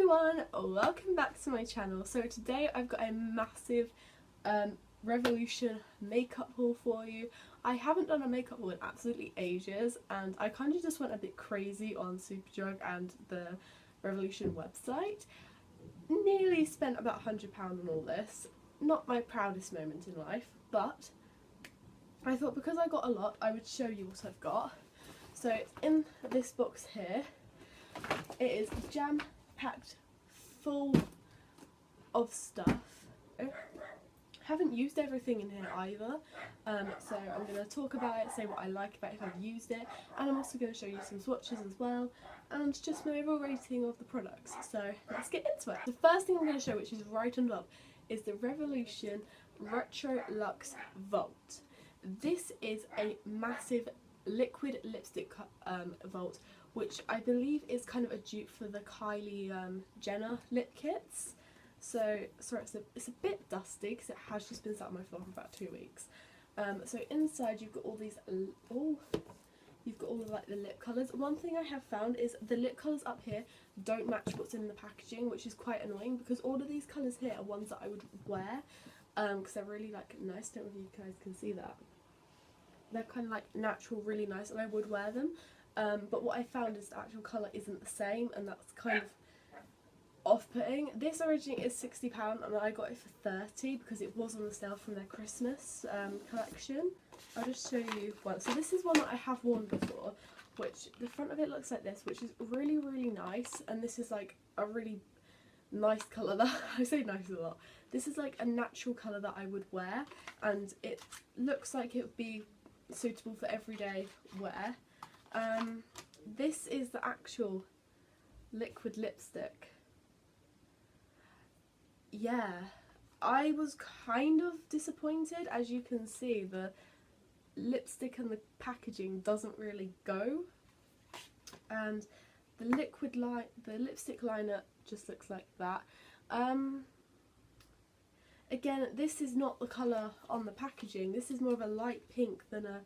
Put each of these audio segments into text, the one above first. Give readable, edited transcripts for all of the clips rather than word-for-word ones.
everyone, welcome back to my channel. So today I've got a massive Revolution makeup haul for you. I haven't done a makeup haul in absolutely ages and I kind of just went a bit crazy on Superdrug and the Revolution website. Nearly spent about £100 on all this. Not my proudest moment in life, but I thought because I got a lot I would show you what I've got. So it's in this box here. It is jam-packed full of stuff. I haven't used everything in here either, so I'm going to talk about it, say what I like about it if I've used it, and I'm also going to show you some swatches as well, and just my overall rating of the products. So let's get into it. The first thing I'm going to show, which is right on top, is the Revolution Retro Luxe Vault. This is a massive liquid lipstick vault, which I believe is kind of a dupe for the Kylie Jenner lip kits. So sorry, it's a bit dusty because it has just been sat on my floor for about 2 weeks. So inside you've got all these, you've got all of like the lip colours. One thing I have found is the lip colours up here don't match what's in the packaging, which is quite annoying because all of these colours here are ones that I would wear because they're really like nice. I don't know if you guys can see that. They're kind of like natural, really nice, and I would wear them. But what I found is the actual colour isn't the same, and that's kind of off-putting. This originally is £60 and I got it for £30 because it was on the sale from their Christmas collection. I'll just show you one. So this is one that I have worn before, which the front of it looks like this, which is really, really nice, and this is like a really nice colour that I say nice a lot. This is like a natural colour that I would wear, and it looks like it would be suitable for everyday wear. This is the actual liquid lipstick. Yeah, I was kind of disappointed. As you can see, the lipstick and the packaging doesn't really go, and the lipstick liner just looks like that. Again, this is not the colour on the packaging. This is more of a light pink than a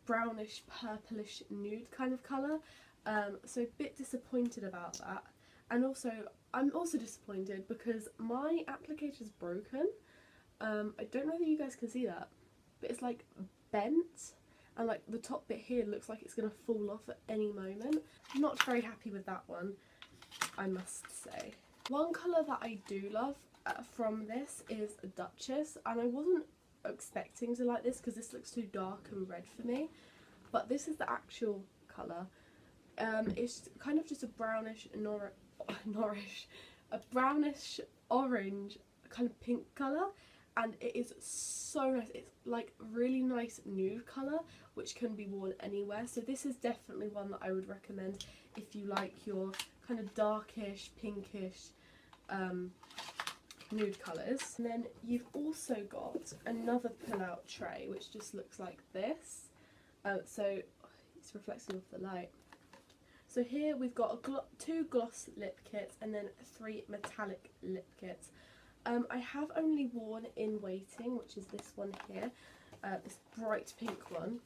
brownish purplish nude kind of colour, so a bit disappointed about that. And also I'm also disappointed because my applicator's broken. I don't know if you guys can see that, but it's like bent, and like the top bit here looks like it's going to fall off at any moment. I'm not very happy with that one, I must say. One colour that I do love from this is a Duchess, and I wasn't expecting to like this because this looks too dark and red for me, but this is the actual colour. It's kind of just a brownish brownish orange kind of pink colour, and it is so nice. It's like really nice nude colour which can be worn anywhere, so this is definitely one that I would recommend if you like your kind of darkish pinkish nude colours. And then you've also got another pull-out tray which just looks like this, so it's reflecting off the light. So here we've got two gloss lip kits and then 3 metallic lip kits. I have only worn In Waiting, which is this one here, this bright pink one.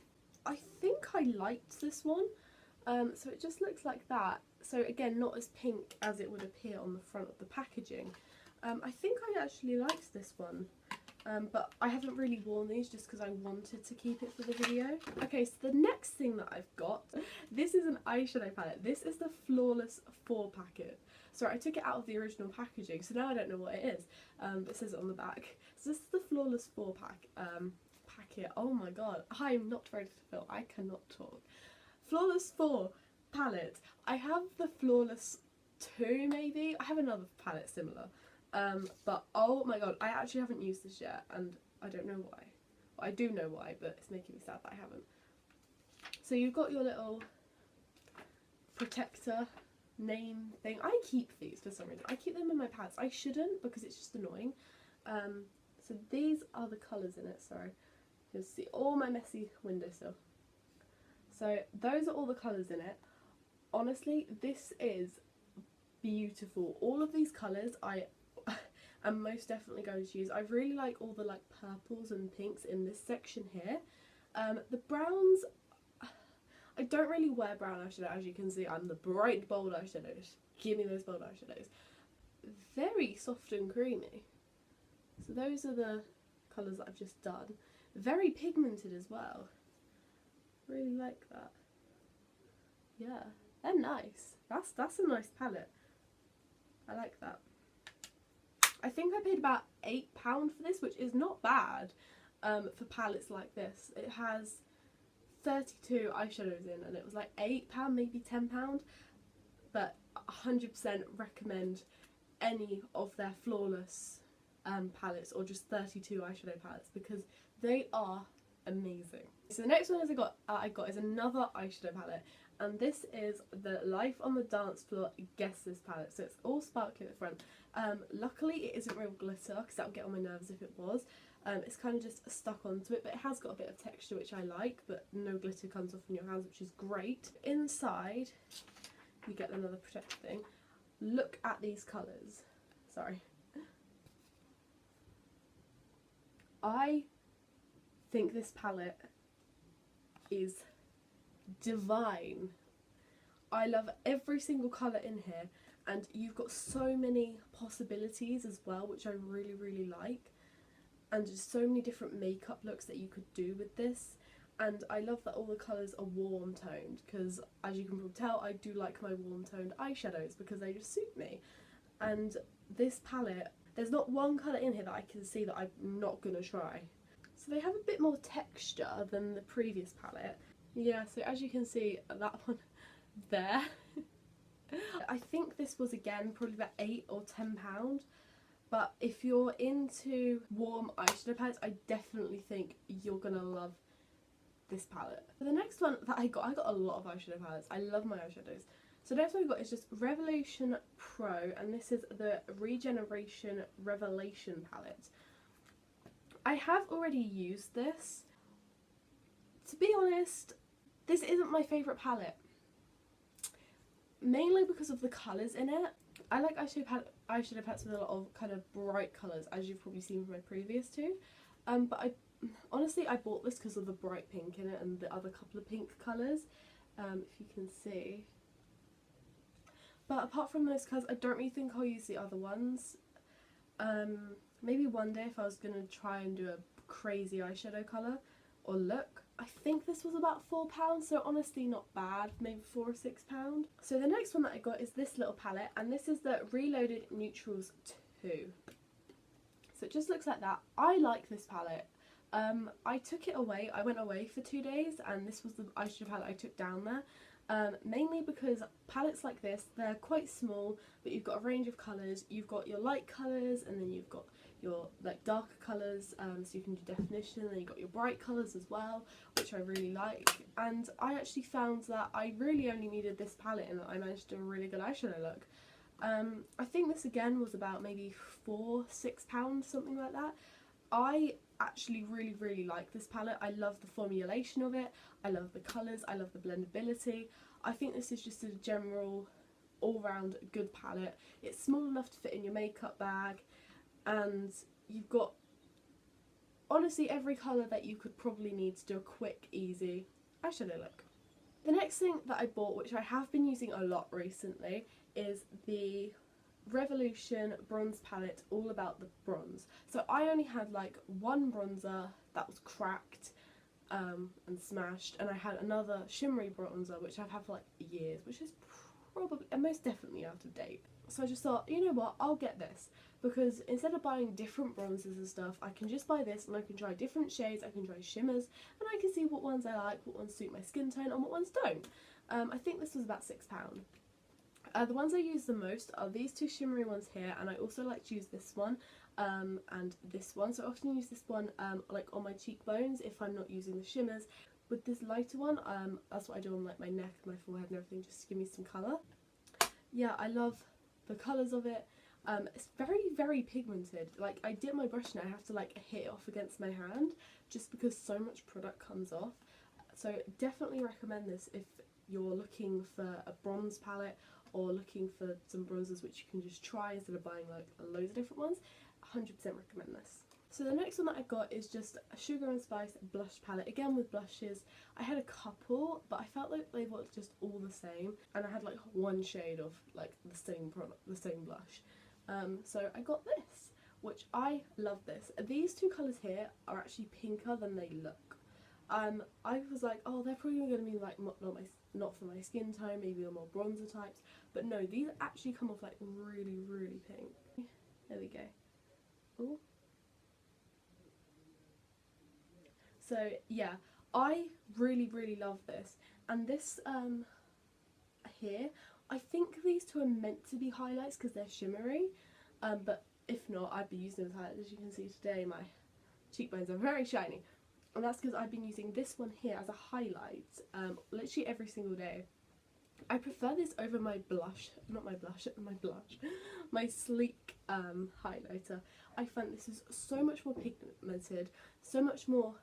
I think I liked this one, so it just looks like that. So again, not as pink as it would appear on the front of the packaging. I think I actually liked this one, but I haven't really worn these just because I wanted to keep it for the video. Okay, so the next thing that I've got, this is an eyeshadow palette. This is the Flawless 4 packet. Sorry, I took it out of the original packaging, so now I don't know what it is. It says it on the back. So this is the Flawless 4 packet. Oh my god, I'm not ready to film. I cannot talk. Flawless 4 palette. I have the Flawless 2 maybe. I have another palette similar. But oh my god, I actually haven't used this yet, and I don't know why. Well, I do know why, but it's making me sad that I haven't. So you've got your little protector name thing. I keep these for some reason. I keep them in my palettes. I shouldn't because it's just annoying. So these are the colours in it. Sorry, you can see all my messy windowsill. So those are all the colours in it. Honestly, this is beautiful. All of these colours I'm most definitely going to use. I really like all the like purples and pinks in this section here. The browns, I don't really wear brown eyeshadow, as you can see. I'm the bright bold eyeshadows. Give me those bold eyeshadows. Very soft and creamy. So those are the colours that I've just done. Very pigmented as well. Really like that. Yeah, they're nice. That's a nice palette. I like that. I think I paid about £8 for this, which is not bad for palettes like this. It has 32 eyeshadows in, and it was like £8, maybe £10. But 100% recommend any of their flawless palettes, or just 32 eyeshadow palettes, because they are amazing. So the next one I got is another eyeshadow palette, and this is the Life on the Dance Floor Guess This palette. So it's all sparkly at the front. Luckily it isn't real glitter, because that would get on my nerves if it was. It's kind of just stuck onto it, but it has got a bit of texture, which I like, but no glitter comes off in your hands, which is great. Inside you get another protective thing. Look at these colours. Sorry. I think this palette is divine. I love every single colour in here, and you've got so many possibilities as well, which I really like, and just so many different makeup looks that you could do with this. And I love that all the colours are warm toned, because as you can probably tell, I do like my warm toned eyeshadows because they just suit me. And this palette, there's not one colour in here that I can see that I'm not gonna try. So they have a bit more texture than the previous palette. Yeah, so as you can see, that one there. I think this was, again, probably about £8 or £10. But if you're into warm eyeshadow palettes, I definitely think you're gonna love this palette. The next one that I got a lot of eyeshadow palettes. I love my eyeshadows. So the next one I got is just Revolution Pro, and this is the Regeneration Revelation palette. I have already used this. To be honest, this isn't my favourite palette. Mainly because of the colours in it. I like eyeshadow palettes with a lot of kind of bright colours, as you've probably seen from my previous two. But honestly, I bought this because of the bright pink in it and the other couple of pink colours, if you can see. But apart from those colours, I don't really think I'll use the other ones. Maybe one day if I was going to try and do a crazy eyeshadow colour or look. I think this was about £4, so honestly not bad, maybe £4 or £6. So the next one that I got is this little palette, and this is the Reloaded Neutrals 2. So it just looks like that. I like this palette. I took it away, I went away for 2 days, and this was the eyeshadow palette I took down there. Mainly because palettes like this, they're quite small, but you've got a range of colours. You've got your light colours, and then you've got your like darker colours, so you can do definition, and then you've got your bright colours as well, which I really like. And I actually found that I really only needed this palette, and that I managed to do a really good eyeshadow look. I think this again was about maybe £4, £6, something like that. I actually really like this palette. I love the formulation of it, I love the colours, I love the blendability. I think this is just a general all-round good palette. It's small enough to fit in your makeup bag, and you've got honestly every colour that you could probably need to do a quick, easy eyeshadow look. The next thing that I bought, which I have been using a lot recently, is the Revolution bronze palette, all about the bronze. So I only had like one bronzer that was cracked and smashed, and I had another shimmery bronzer which I've had for like years, which is probably and most definitely out of date. So I just thought, you know what, I'll get this, because instead of buying different bronzers and stuff, I can just buy this and I can try different shades, I can try shimmers, and I can see what ones I like, what ones suit my skin tone and what ones don't. I think this was about £6. The ones I use the most are these two shimmery ones here, and I also like to use this one and this one. So I often use this one like on my cheekbones if I'm not using the shimmers. With this lighter one, that's what I do on like my neck, my forehead and everything, just to give me some colour. Yeah, I love the colours of it. It's very pigmented. Like, I dip my brush and I have to like hit it off against my hand just because so much product comes off. So definitely recommend this if you're looking for a bronze palette or looking for some bronzers which you can just try instead of buying like loads of different ones. 100% recommend this. So the next one that I got is just a Sugar and Spice blush palette, again with blushes. I had a couple, but I felt like they were just all the same, and I had like one shade of like the same product, the same blush. So I got this, which I love this. These two colours here are actually pinker than they look. I was like, oh, they're probably going to be like not for my skin tone, maybe a more bronzer types, but no, these actually come off like really, really pink. There we go. Ooh. So yeah, I really, really love this. And this here, I think these two are meant to be highlights because they're shimmery, but if not, I'd be using them as highlights. As you can see today, my cheekbones are very shiny, and that's because I've been using this one here as a highlight literally every single day. I prefer this over my blush, not my blush, my blush, my sleek highlighter. I find this is so much more pigmented, so much more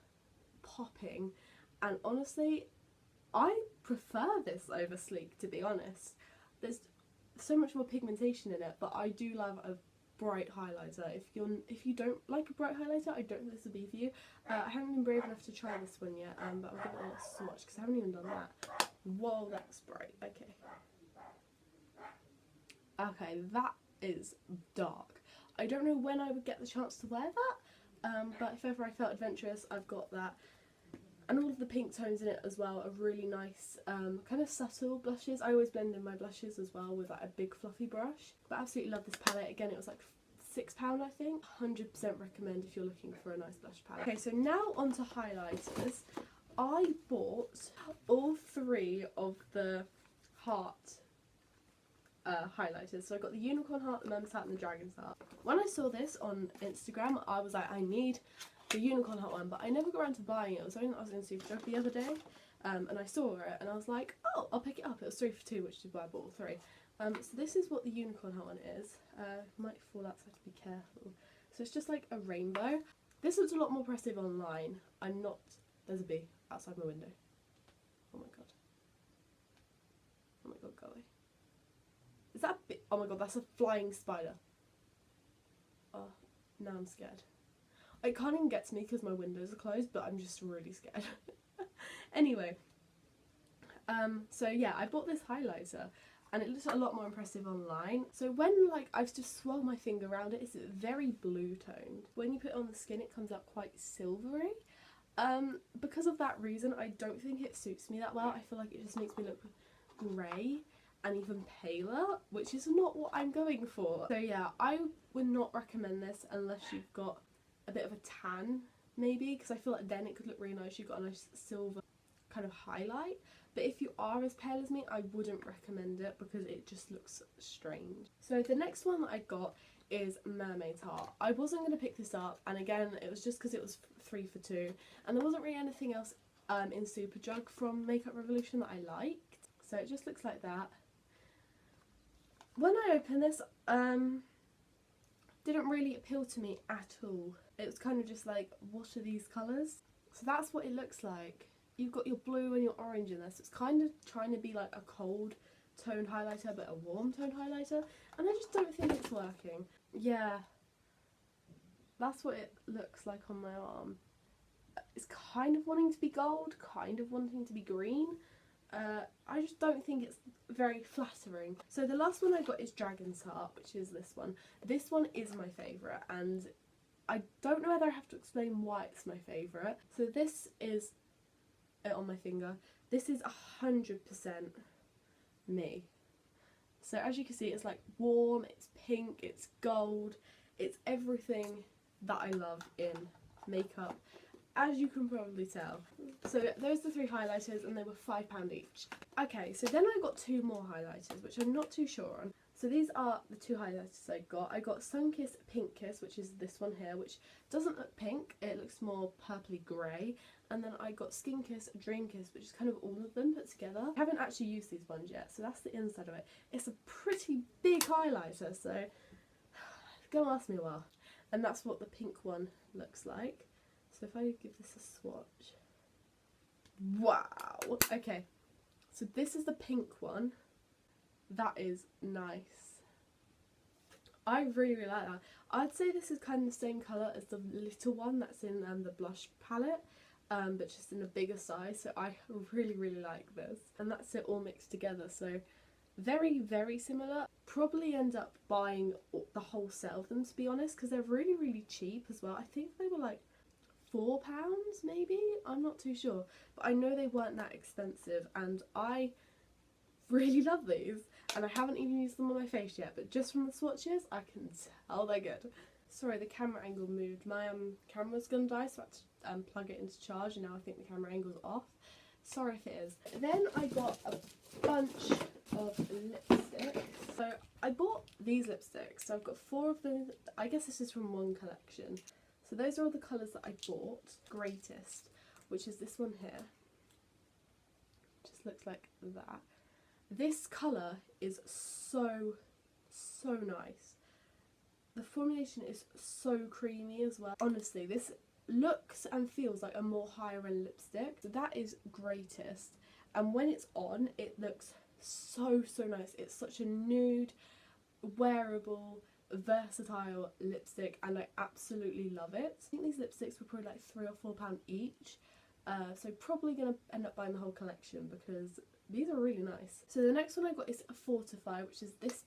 popping, and honestly I prefer this over sleek, to be honest. There's so much more pigmentation in it, but I do love a bright highlighter. If you don't like a bright highlighter, I don't think this will be for you. I haven't been brave enough to try this one yet, but I'll give it a little swatch because I haven't even done that. Whoa, that's bright. Okay, that is dark. I don't know when I would get the chance to wear that, but if ever I felt adventurous, I've got that. And all of the pink tones in it as well are really nice, kind of subtle blushes. I always blend in my blushes as well with like a big fluffy brush. But I absolutely love this palette. Again, it was like £6 I think. 100% recommend if you're looking for a nice blush palette. Okay, so now on to highlighters. I bought all three of the heart highlighters. So I got the unicorn heart, the mermaid heart and the dragon's heart. When I saw this on Instagram, I was like, I need the unicorn heart one, but I never got around to buying it. It was something that I was going to Superdrug the other day, and I saw it and I was like, oh, I'll pick it up. It was 3 for 2, which is why I bought all three. So this is what the unicorn heart one is. Might fall out, so I have to be careful. So it's just like a rainbow. This looks a lot more impressive online. There's a bee outside my window. Oh my god. Oh my god, go away. Is that a bee? Oh my god, that's a flying spider. Oh, now I'm scared. It can't even get to me because my windows are closed, but I'm just really scared. Anyway, so yeah, I bought this highlighter and it looks a lot more impressive online. So when like I've just swirled my finger around it, it's very blue toned. When you put it on the skin, it comes out quite silvery. Because of that reason, I don't think it suits me that well. I feel like it just makes me look grey and even paler, which is not what I'm going for. So yeah, I would not recommend this unless you've got a bit of a tan, maybe, because I feel like then it could look really nice. You've got a nice silver kind of highlight. But if you are as pale as me, I wouldn't recommend it because it just looks strange. So the next one that I got is Mermaid's Heart. I wasn't going to pick this up, and again, it was just because it was 3 for 2, and there wasn't really anything else in Superdrug from Makeup Revolution that I liked. So it just looks like that. When I opened this, didn't really appeal to me at all. It was kind of just like, what are these colours? So that's what it looks like. You've got your blue and your orange in this. It's kind of trying to be like a cold tone highlighter but a warm tone highlighter, and I just don't think it's working. Yeah, that's what it looks like on my arm. It's kind of wanting to be gold, kind of wanting to be green. I just don't think it's very flattering. So the last one I got is Dragon's Heart, which is this one. This one is my favourite, and I don't know whether I have to explain why it's my favourite. So this is it on my finger. This is 100% me. So as you can see, it's like warm, it's pink, it's gold, it's everything that I love in makeup, as you can probably tell. So those are the 3 highlighters, and they were £5 each. Okay, so then I got 2 more highlighters, which I'm not too sure on. So these are the 2 highlighters I got. I got Sunkiss Pink Kiss, which is this one here, which doesn't look pink, it looks more purpley grey. And then I got Skin Kiss Dream Kiss, which is kind of all of them put together. I haven't actually used these ones yet, so that's the inside of it. It's a pretty big highlighter, so go ask me a while. And that's what the pink one looks like. So if I give this a swatch. Wow! Okay, so this is the pink one. That is nice. I really, really like that. I'd say this is kind of the same colour as the little one that's in the blush palette, but just in a bigger size. So I really, really like this. And that's it all mixed together. So very, very similar. Probably end up buying the whole set of them, to be honest, because they're really, really cheap as well. I think they were like £4 maybe, I'm not too sure, but I know they weren't that expensive, and I really love these, and I haven't even used them on my face yet, but just from the swatches I can tell they're good. Sorry, the camera angle moved. My camera's gonna die, so I had to plug it into charge, and now I think the camera angle's off. Sorry if it is. Then I got a bunch of lipsticks. So I bought these lipsticks, so I've got 4 of them. I guess this is from one collection. So those are all the colours that I bought. Greatest, which is this one here. Just looks like that. This colour is so nice. The formulation is so creamy as well. Honestly, this looks and feels like a more higher end lipstick. So that is Greatest. And when it's on, it looks so nice. It's such a nude, wearable, versatile lipstick, and I absolutely love it. I think these lipsticks were probably like £3 or £4 each, so probably gonna end up buying the whole collection because these are really nice. So the next one I got is a Fortify, which is this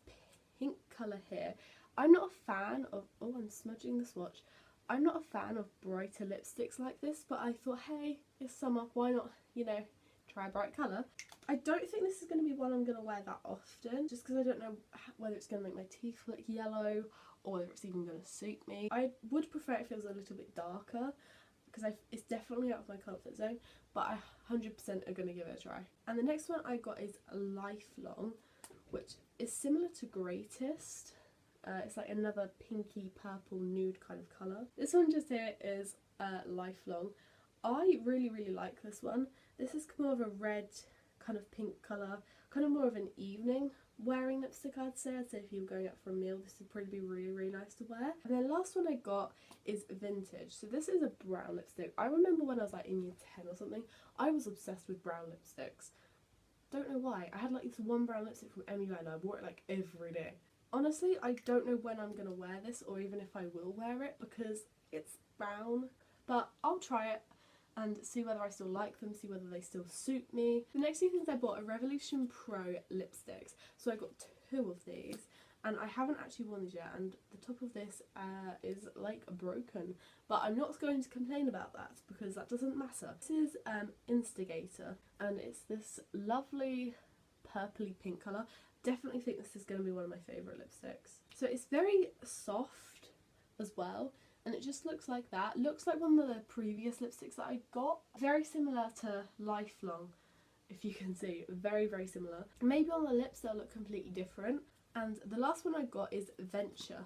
pink colour here. I'm not a fan of, oh, I'm smudging the swatch. I'm not a fan of brighter lipsticks like this, but I thought, hey, it's summer, why not, you know, try a bright colour. I don't think this is going to be one I'm going to wear that often, just because I don't know whether it's going to make my teeth look yellow or whether it's even going to suit me. I would prefer it if it was a little bit darker, because it's definitely out of my comfort zone, but I 100% are going to give it a try. And the next one I got is Lifelong, which is similar to Greatest. It's like another pinky purple nude kind of colour. This one just here is Lifelong. I really like this one. This is more of a red kind of pink colour, kind of more of an evening wearing lipstick, I'd say. I'd say if you were going out for a meal, this would probably be really nice to wear. And then last one I got is Vintage. So this is a brown lipstick. I remember when I was like in year 10 or something, I was obsessed with brown lipsticks. Don't know why. I had like this one brown lipstick from MUA and I wore it like every day. Honestly, I don't know when I'm going to wear this or even if I will wear it because it's brown, but I'll try it and see whether I still like them, see whether they still suit me. The next two things I bought are Revolution Pro lipsticks. So I got 2 of these, and I haven't actually worn these yet, and the top of this is like broken, but I'm not going to complain about that because that doesn't matter. This is Instigator, and it's this lovely purpley pink colour. Definitely think this is going to be one of my favourite lipsticks. So it's very soft as well, and it just looks like that. Looks like one of the previous lipsticks that I got. Very similar to Lifelong, if you can see. Very similar. Maybe on the lips they'll look completely different. And the last one I got is Venture.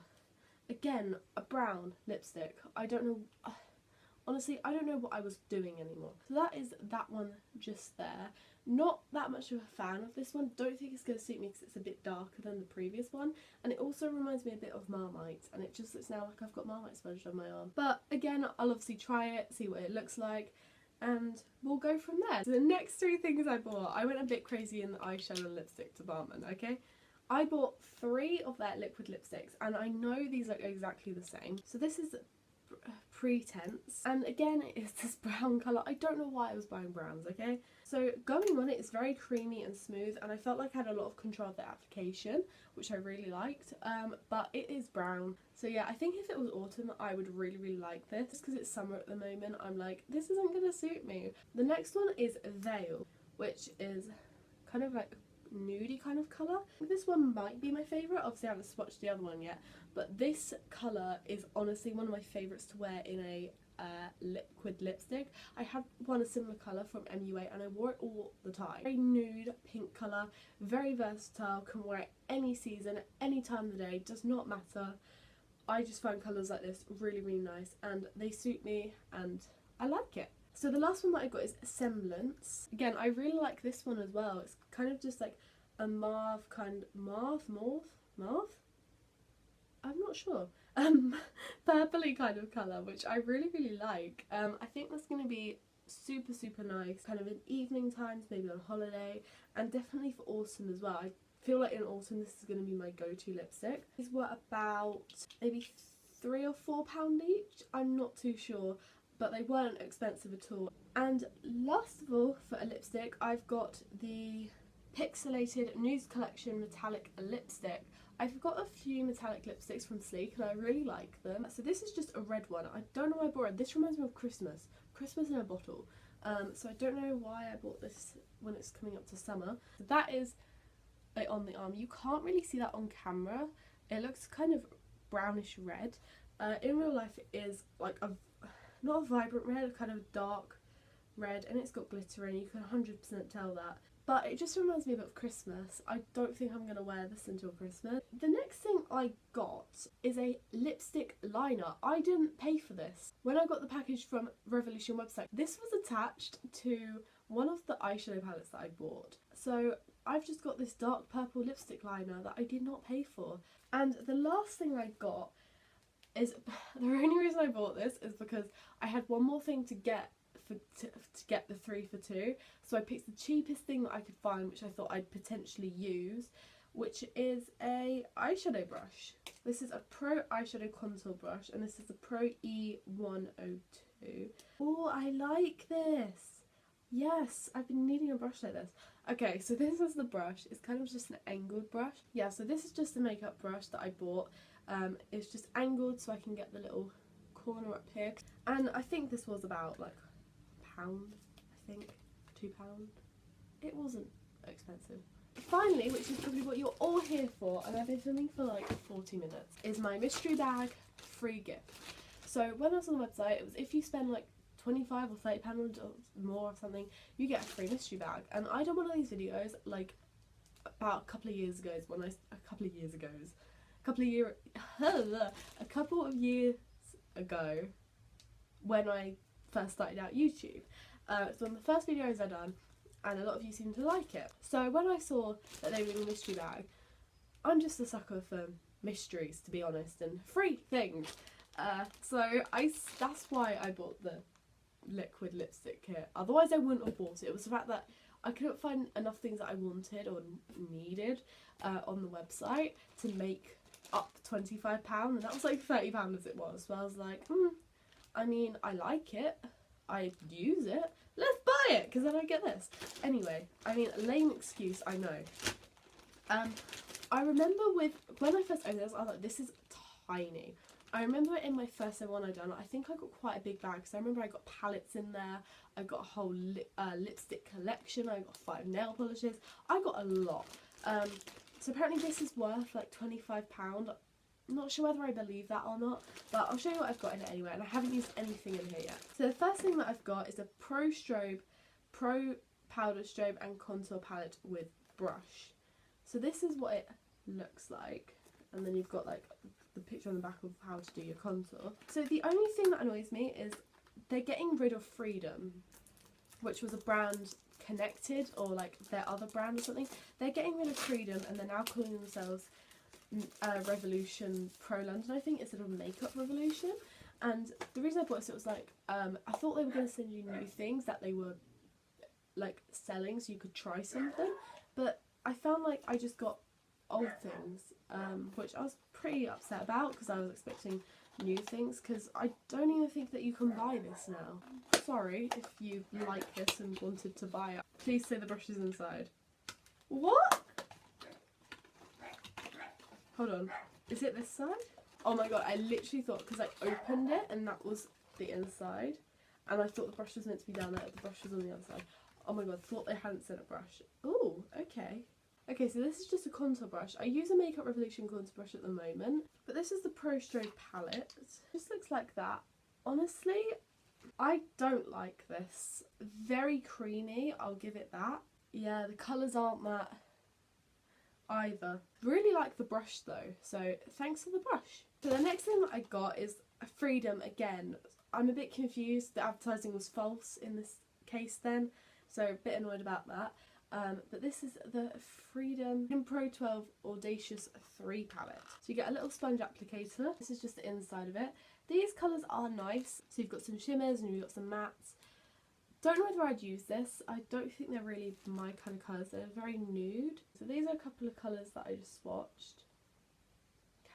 Again, a brown lipstick. I don't know, honestly, I don't know what I was doing anymore. So that is that one just there. Not that much of a fan of this one. Don't think it's going to suit me because it's a bit darker than the previous one. And it also reminds me a bit of Marmite. And it just looks now like I've got Marmite smudged on my arm. But again, I'll obviously try it, see what it looks like. And we'll go from there. So the next 3 things I bought, I went a bit crazy in the eyeshadow and lipstick department, okay? I bought 3 of their liquid lipsticks, and I know these look exactly the same. So this is Pretense, and again it's this brown colour. I don't know why I was buying browns, okay? So going on, it is very creamy and smooth, and I felt like I had a lot of control of the application, which I really liked, but it is brown. So yeah, I think if it was autumn I would really like this. Just because it's summer at the moment, I'm like, this isn't going to suit me. The next one is Veil, which is kind of like nudie kind of colour. This one might be my favourite. Obviously I haven't swatched the other one yet, but this colour is honestly one of my favourites to wear in a liquid lipstick. I had one a similar colour from MUA and I wore it all the time. Very nude pink colour, very versatile, can wear it any season, any time of the day, does not matter. I just find colours like this really nice, and they suit me and I like it. So the last one that I got is Semblance. Again, I really like this one as well. It's kind of just like a mauve kind, mauve? I'm not sure. Purpley kind of colour, which I really like. I think that's going to be super nice, kind of in evening times, maybe on holiday, and definitely for autumn as well. I feel like in autumn this is going to be my go-to lipstick. These were about maybe £3 or £4 each, I'm not too sure, but they weren't expensive at all. And last of all, for a lipstick, I've got the Pixelated News Collection Metallic Lipstick. I've got a few metallic lipsticks from Sleek and I really like them. So this is just a red one. I don't know why I bought it. This reminds me of Christmas. Christmas in a bottle. So I don't know why I bought this when it's coming up to summer. So that is it on the arm. You can't really see that on camera. It looks kind of brownish red. In real life it is like a, not a vibrant red, a kind of dark red, and it's got glitter in. You can 100% tell that. But it just reminds me a bit of Christmas. I don't think I'm going to wear this until Christmas. The next thing I got is a lipstick liner. I didn't pay for this. When I got the package from Revolution website, this was attached to one of the eyeshadow palettes that I bought. So I've just got this dark purple lipstick liner that I did not pay for. And the last thing I got is, the only reason I bought this is because I had one more thing to get to get the 3 for 2, so I picked the cheapest thing that I could find, which I thought I'd potentially use, which is a eyeshadow brush. This is a Pro eyeshadow contour brush, and this is the Pro E102. Oh, I like this. Yes, I've been needing a brush like this. Okay, so this is the brush. It's kind of just an angled brush. Yeah, so this is just a makeup brush that I bought. It's just angled so I can get the little corner up here, and I think this was about like £1, I think, £2. It wasn't expensive. Finally, which is probably what you're all here for, and I've been filming for like 40 minutes, is my mystery bag free gift. So when I was on the website, it was if you spend like £25 or £30 or more or something, you get a free mystery bag. And I done one of these videos like about a couple of years ago when I first started out YouTube. It's one of the first videos I done, and a lot of you seem to like it. So when I saw that they were in a mystery bag, I'm just a sucker for mysteries, to be honest, and free things. So that's why I bought the liquid lipstick kit. Otherwise I wouldn't have bought it. It was the fact that I couldn't find enough things that I wanted or needed on the website to make up £25, and that was like £30 as it was. So I was like, I mean, I like it, I use it, let's buy it, because then I get this. Anyway, I mean, lame excuse, I know. I remember when I first opened this, I was like, this is tiny. I remember in my first one I done, I think I got quite a big bag, because I remember I got palettes in there, I got a whole lipstick collection, I got 5 nail polishes, I got a lot. So apparently this is worth like £25. I'm not sure whether I believe that or not, but I'll show you what I've got in it anyway, and I haven't used anything in here yet. So the first thing that I've got is a Pro Powder Strobe and Contour Palette with brush. So this is what it looks like, and then you've got like the picture on the back of how to do your contour. So the only thing that annoys me is they're getting rid of Freedom, which was a brand connected, or like their other brand or something. They're getting rid of Freedom and they're now calling themselves Revolution Pro London, I think, instead of Makeup Revolution. And the reason I bought this, it was like, I thought they were going to send you new things that they were like selling so you could try something, but I found like I just got old things, which I was pretty upset about because I was expecting new things, because I don't even think that you can buy this now. Sorry if you like this and wanted to buy it. Please say the brush is inside. What? Hold on, is it this side? Oh my god, I literally thought, because I opened it and that was the inside, and I thought the brush was meant to be down there, the brush was on the other side. Oh my god, thought they hadn't sent a brush. Ooh, okay. Okay, so this is just a contour brush. I use a Makeup Revolution contour brush at the moment, but this is the Pro Strobe palette. It just looks like that. Honestly, I don't like this. Very creamy, I'll give it that. Yeah, the colours aren't that either. Really like the brush though, so thanks for the brush. So the next thing that I got is Freedom again. I'm a bit confused, the advertising was false in this case then, so a bit annoyed about that. But this is the Freedom Pro 12 Audacious 3 palette. So you get a little sponge applicator. This is just the inside of it. These colours are nice. So you've got some shimmers and you've got some mattes. Don't know whether I'd use this. I don't think they're really my kind of colours. They're very nude. So these are a couple of colours that I just swatched.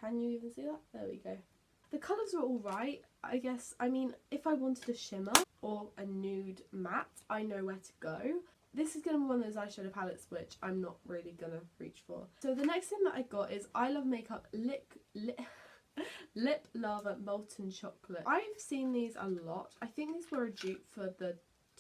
Can you even see that? There we go. The colours are alright, I guess. I mean, if I wanted a shimmer or a nude matte, I know where to go. This is going to be one of those eyeshadow palettes which I'm not really going to reach for. So the next thing that I got is I Love Makeup Lip Lava Molten Chocolate. I've seen these a lot. I think these were a dupe for the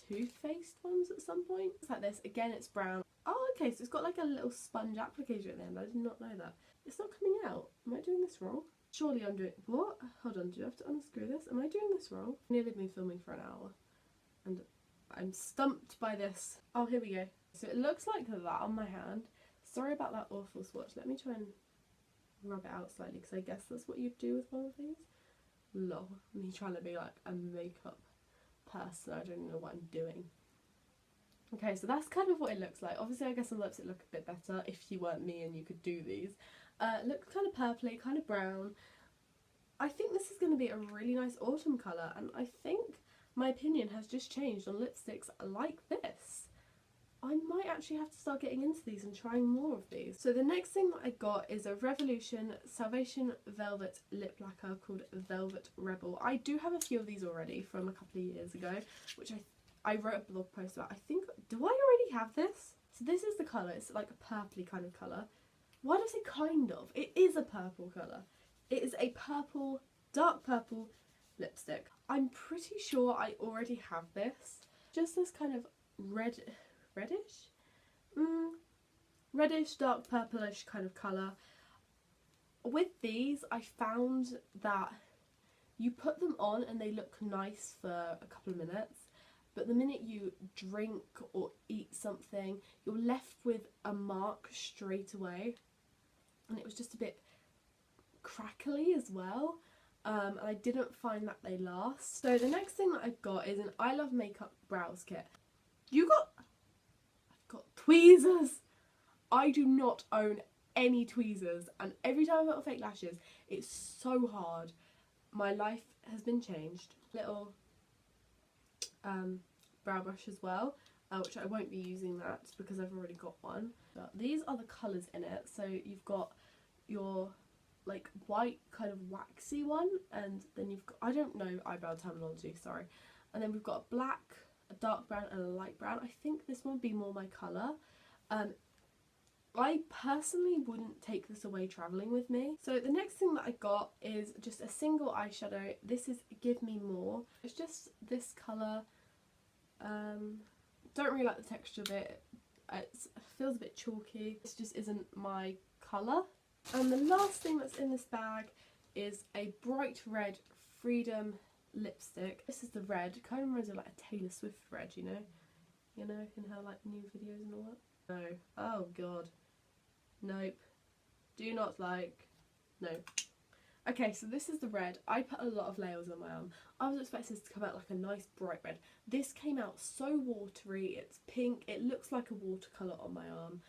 toothpaste ones at some point. It's like this. Again, it's brown. Oh, okay, so it's got like a little sponge applicator at the end. I did not know that. It's not coming out. Am I doing this wrong? Surely I'm doing... What? Hold on, do you have to unscrew this? Am I doing this wrong? I've nearly been filming for an hour and I'm stumped by this. Oh, here we go. So it looks like that on my hand. Sorry about that awful swatch. Let me try and rub it out slightly because I guess that's what you'd do with one of these. Lol, me trying to be like a makeup person. I don't know what I'm doing. Okay, so that's kind of what it looks like. Obviously, I guess on lips it look a bit better if you weren't me and you could do these. Looks kind of purpley, kind of brown. I think this is going to be a really nice autumn colour, and I think my opinion has just changed on lipsticks like this. I might actually have to start getting into these and trying more of these. So the next thing that I got is a Revolution Salvation Velvet Lip Lacquer called Velvet Rebel. I do have a few of these already from a couple of years ago, which I wrote a blog post about. I think, do I already have this? So this is the colour. It's like a purpley kind of colour. Why do I say kind of? It is a purple colour. It is a purple, dark purple lipstick. I'm pretty sure I already have this. Just this kind of reddish? Reddish, dark purplish kind of colour. With these, I found that you put them on and they look nice for a couple of minutes, but the minute you drink or eat something, you're left with a mark straight away. And it was just a bit crackly as well. And I didn't find that they last. So the next thing that I've got is an I Love Makeup brows kit. I've got tweezers. I do not own any tweezers, and every time I've got fake lashes, it's so hard. My life has been changed. Little brow brush as well, which I won't be using that because I've already got one. But these are the colours in it. So you've got your like white kind of waxy one, and then you've got, I don't know eyebrow terminology, sorry, and then we've got a black, a dark brown and a light brown. I think this one would be more my colour. I personally wouldn't take this away travelling with me. So the next thing that I got is just a single eyeshadow. This is Give Me More. It's just this colour. Don't really like the texture of it. It feels a bit chalky. This just isn't my colour. And the last thing that's in this bag is a bright red Freedom lipstick. This is the red. It kind of reminds me of like a Taylor Swift red, you know? You know, in her like new videos and all that. No. Oh god. Nope. Do not like. No. Okay, so this is the red. I put a lot of layers on my arm. I was expecting this to come out like a nice bright red. This came out so watery. It's pink. It looks like a watercolour on my arm.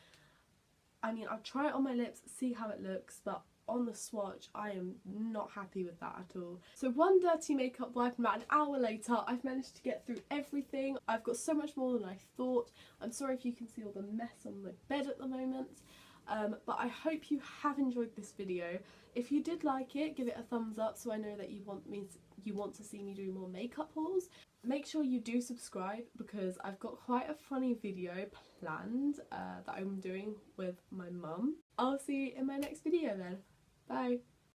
I mean, I'll try it on my lips, see how it looks, but on the swatch, I am not happy with that at all. So one dirty makeup wipe, about an hour later, I've managed to get through everything. I've got so much more than I thought. I'm sorry if you can see all the mess on my bed at the moment. But I hope you have enjoyed this video. If you did like it, give it a thumbs up so I know that you want to see me do more makeup hauls. Make sure you do subscribe because I've got quite a funny video planned that I'm doing with my mum. I'll see you in my next video then. Bye.